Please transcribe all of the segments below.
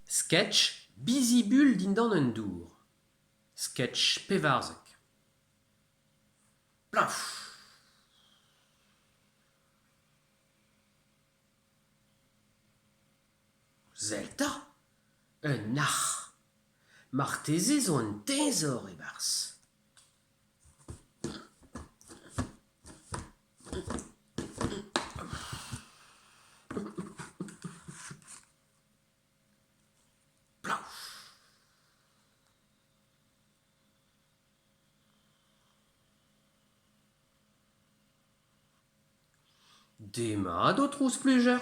Sketch bizibul dindan un dour. Sketch pevarzek. Plaf. Zelta, un nach. Marteze zo un tezor e-barzh. Plauf. Demad o trouz plujer.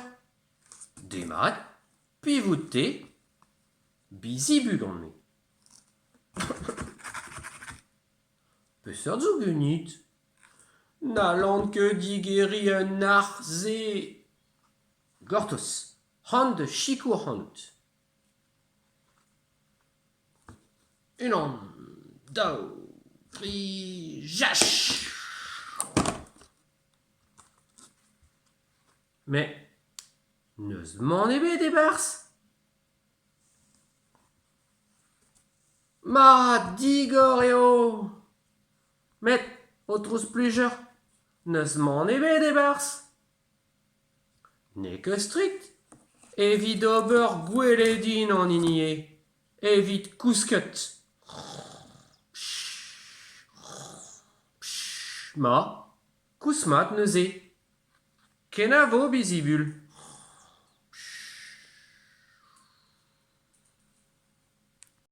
Demad, pivoute, bizibul on me. Peseurt zo ganit. N'allant que digeri un arze. Gortos, han de chikour hanout. Unan, daou, tri, jache. Mais, neus m'en ebe e-barzh. Ma digor eo. Met, o trouz plujer, neus m'en ebe e-barzh. N'eo ket evit ober gweledin an inie, evit kousket. Ma, kousmat neuze. Ken a vo bizibul.